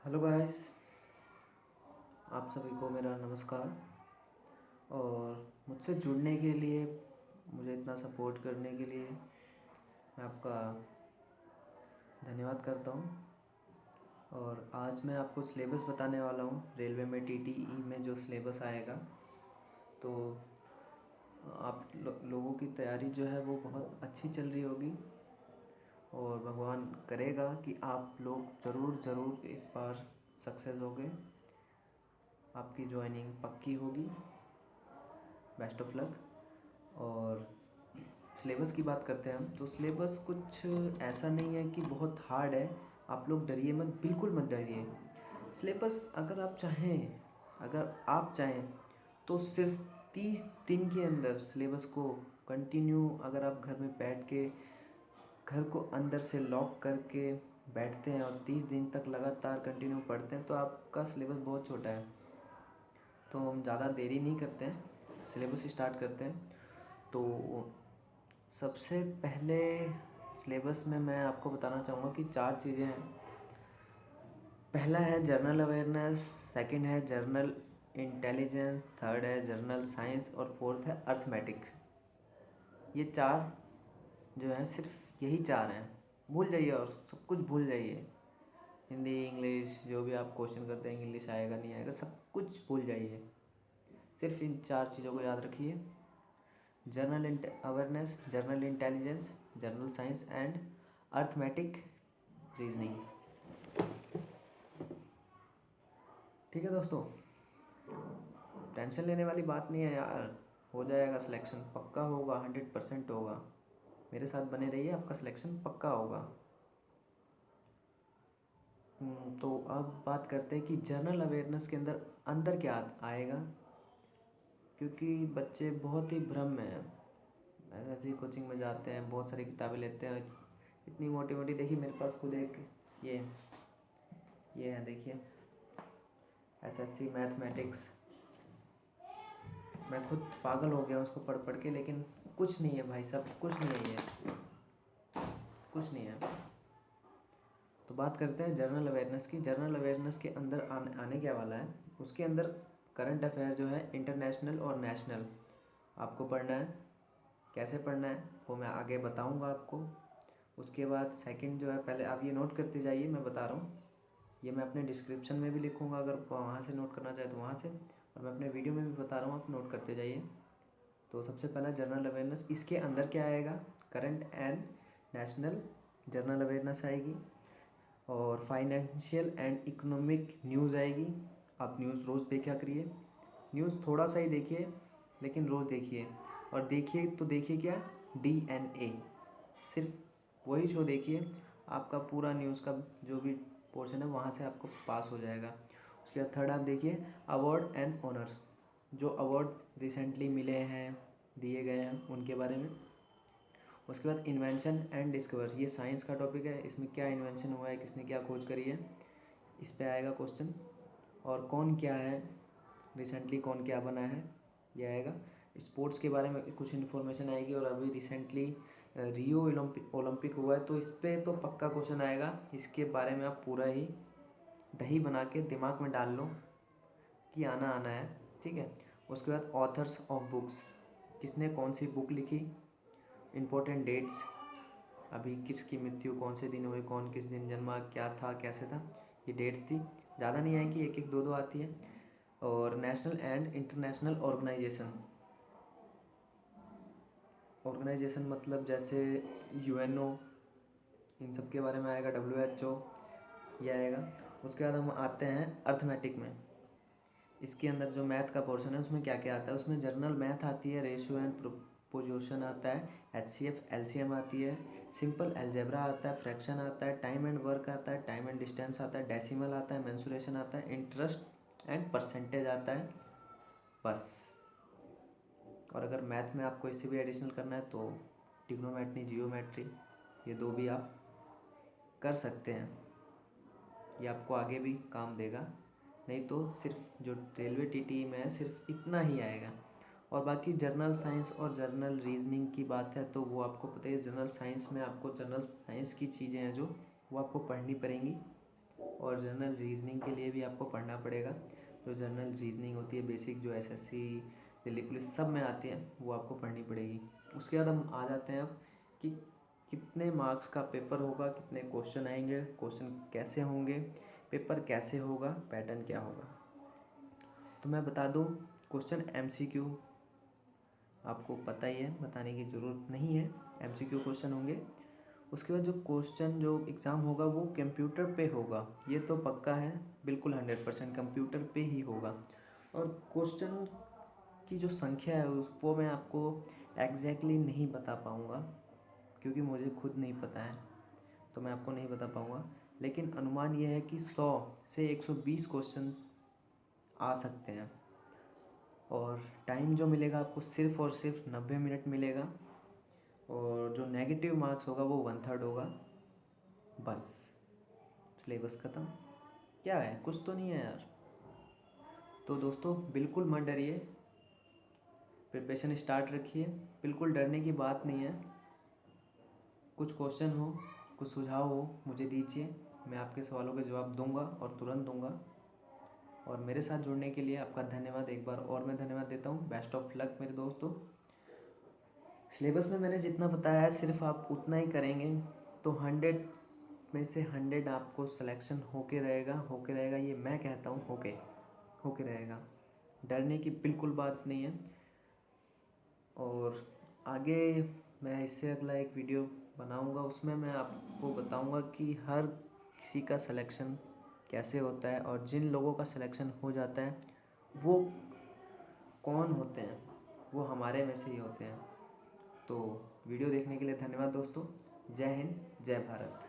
Hello guys, आप सभी को मेरा नमस्कार। और मुझसे जुड़ने के लिए, मुझे इतना सपोर्ट करने के लिए मैं आपका धन्यवाद करता हूँ। और आज मैं आपको सिलेबस बताने वाला हूँ, रेलवे में टीटीई में जो सिलेबस आएगा। तो आप लोगों की तैयारी जो है वो बहुत अच्छी चल रही होगी और भगवान करेगा कि आप लोग ज़रूर इस बार सक्सेस होगे, आपकी ज्वाइनिंग पक्की होगी। Best of luck. और सिलेबस की बात करते हैं हम, तो सिलेबस कुछ ऐसा नहीं है कि बहुत हार्ड है। आप लोग डरिए मत, बिल्कुल मत डरिए। सिलेबस अगर आप चाहें तो सिर्फ 30 दिन के अंदर सिलेबस को कंटिन्यू, अगर आप घर में बैठ के घर को अंदर से लॉक करके बैठते हैं और 30 दिन तक लगातार कंटिन्यू पढ़ते हैं तो आपका सिलेबस बहुत छोटा है। तो हम ज़्यादा देरी नहीं करते हैं, सिलेबस स्टार्ट करते हैं। तो सबसे पहले सिलेबस में मैं आपको बताना चाहूँगा कि 4 चीज़ें हैं। पहला है जनरल अवेयरनेस, सेकंड है जनरल इंटेलिजेंस, थर्ड है जनरल साइंस और फोर्थ है अर्थमेटिक। ये 4 जो है, सिर्फ यही 4 हैं। भूल जाइए और सब कुछ भूल जाइए। हिंदी इंग्लिश जो भी आप क्वेश्चन करते हैं, इंग्लिश आएगा नहीं आएगा, सब कुछ भूल जाइए। सिर्फ इन 4 चीज़ों को याद रखिए: general awareness, general intelligence, general science and arithmetic reasoning. ठीक है दोस्तों, टेंशन लेने वाली बात नहीं है यार, हो जाएगा सिलेक्शन, पक्का होगा, 100% होगा। मेरे साथ बने रहिए, आपका सिलेक्शन पक्का होगा। तो अब बात करते हैं कि जनरल अवेयरनेस के अंदर अंदर क्या आएगा, क्योंकि बच्चे बहुत ही भ्रम में हैं। ऐसे ही कोचिंग में जाते हैं, बहुत सारी किताबें लेते हैं, इतनी मोटी मोटी। देखिए मेरे पास खुद एक ये है, देखिए, एसएससी मैथमेटिक्स। मैं खुद पागल हो गया उसको पढ़ पढ़ के, लेकिन कुछ नहीं है भाई साहब, कुछ नहीं है, ये कुछ नहीं है। तो बात करते हैं जनरल अवेयरनेस की। जनरल अवेयरनेस के अंदर आने क्या वाला है, उसके अंदर करंट अफेयर जो है, इंटरनेशनल और नेशनल आपको पढ़ना है। कैसे पढ़ना है वो मैं आगे बताऊंगा आपको। उसके बाद सेकंड जो है, पहले आप ये नोट करते जाइए, मैं बता रहा हूँ। ये मैं अपने डिस्क्रिप्शन में भी लिखूंगा, अगर वहाँ से नोट करना चाहे तो वहाँ से, और मैं अपने वीडियो में भी बता रहा हूँ, आप नोट करते जाइए। तो सबसे पहला जनरल अवेयरनेस, इसके अंदर क्या आएगा, current and national general awareness आएगी, और फाइनेंशियल एंड इकोनॉमिक न्यूज़ आएगी। आप न्यूज़ रोज़ देखा करिए, न्यूज़ थोड़ा सा ही देखिए लेकिन रोज़ देखिए। और देखिए तो देखिए क्या, DNA, सिर्फ वही शो देखिए, आपका पूरा न्यूज़ का जो भी पोर्शन है वहाँ से आपको पास हो जाएगा। उसके बाद थर्ड आप देखिए अवार्ड एंड ऑनर्स, जो अवार्ड रिसेंटली मिले हैं, दिए गए हैं, उनके बारे में। उसके बाद इन्वेंशन एंड डिस्कवर, ये साइंस का टॉपिक है, इसमें क्या इन्वेंशन हुआ है, किसने क्या खोज करी है, इस पे आएगा क्वेश्चन। और कौन क्या है, रिसेंटली कौन क्या बना है, ये आएगा। स्पोर्ट्स के बारे में कुछ इन्फॉर्मेशन आएगी, और अभी रिसेंटली रियो ओलंपिक हुआ है, तो इस पर तो पक्का क्वेश्चन आएगा। इसके बारे में आप पूरा ही दही बना के दिमाग में डाल लो कि आना आना है, ठीक है। उसके बाद ऑथर्स ऑफ बुक्स, किसने कौन सी बुक लिखी, इम्पोर्टेंट डेट्स, अभी किसकी मृत्यु कौन से दिन हुई, कौन किस दिन जन्मा, क्या था कैसे था, ये डेट्स थी। ज़्यादा नहीं आएगी, एक एक दो दो आती है। और national and international organisation, organisation मतलब जैसे UNO, इन सब के बारे में आएगा, WHO, ये आएगा। उसके बाद हम आते हैं अर्थमेटिक में। इसके अंदर जो मैथ का पोर्शन है उसमें क्या क्या आता है, उसमें जर्नल मैथ आती है, रेशियो एंड प्रोपोर्शन आता है, HCF LCM आती है, सिंपल अलजेब्रा आता है, फ्रैक्शन आता है, टाइम एंड वर्क आता है, टाइम एंड डिस्टेंस आता है, डेसिमल आता है, मेंसुरेशन आता है, इंटरेस्ट एंड परसेंटेज आता है, बस। और अगर मैथ में आपको इससे भी एडिशनल करना है तो ट्रिग्नोमेट्री, जियोमेट्री, ये दो भी आप कर सकते हैं, ये आपको आगे भी काम देगा। नहीं तो सिर्फ जो रेलवे TTE में है सिर्फ इतना ही आएगा। और बाकी जर्नल साइंस और जर्नल रीजनिंग की बात है तो वो आपको पता है, जनरल साइंस में आपको जनरल साइंस की चीज़ें हैं जो वो आपको पढ़नी पड़ेंगी। और जनरल रीजनिंग के लिए भी आपको पढ़ना पड़ेगा। जो जनरल रीजनिंग होती है बेसिक, जो एसएससी, दिल्ली पुलिस सब में आती है, वो आपको पढ़नी पड़ेगी। उसके बाद हम आ जाते हैं अब कि कितने मार्क्स का पेपर होगा, कितने क्वेश्चन आएंगे, क्वेश्चन कैसे होंगे, पेपर कैसे होगा, पैटर्न क्या होगा। तो मैं बता दूं, क्वेश्चन एमसीक्यू आपको पता ही है, बताने की ज़रूरत नहीं है, एमसीक्यू क्वेश्चन होंगे। उसके बाद जो क्वेश्चन, जो एग्ज़ाम होगा वो कंप्यूटर पे होगा, ये तो पक्का है, बिल्कुल 100% कंप्यूटर पे ही होगा। और क्वेश्चन की जो संख्या है वो मैं आपको एग्जैक्टली नहीं बता पाऊँगा, क्योंकि मुझे खुद नहीं पता है, तो मैं आपको नहीं बता पाऊँगा। लेकिन अनुमान ये है कि 100 से 120 क्वेश्चन आ सकते हैं। और टाइम जो मिलेगा आपको सिर्फ़ और सिर्फ 90 मिनट मिलेगा। और जो नेगेटिव मार्क्स होगा वो 1/3 होगा। बस सिलेबस ख़त्म। क्या है, कुछ तो नहीं है यार। तो दोस्तों बिल्कुल मत डरिए, प्रिपरेशन स्टार्ट रखिए, बिल्कुल डरने की बात नहीं है। कुछ क्वेश्चन हो, कुछ सुझाव हो, मुझे दीजिए, मैं आपके सवालों के जवाब दूंगा और तुरंत दूंगा। और मेरे साथ जुड़ने के लिए आपका धन्यवाद, एक बार और मैं धन्यवाद देता हूँ। बेस्ट ऑफ लक मेरे दोस्तों। सिलेबस में मैंने जितना बताया है सिर्फ आप उतना ही करेंगे तो 100 में से 100 आपको सिलेक्शन होके रहेगा, ये मैं कहता हूँ, होके रहेगा। डरने की बिल्कुल बात नहीं है। और आगे मैं इससे अगला एक वीडियो बनाऊंगा, उसमें मैं आपको बताऊंगा कि हर किसी का सिलेक्शन कैसे होता है, और जिन लोगों का सिलेक्शन हो जाता है वो कौन होते हैं, वो हमारे में से ही होते हैं। तो वीडियो देखने के लिए धन्यवाद दोस्तों। जय हिंद, जय भारत।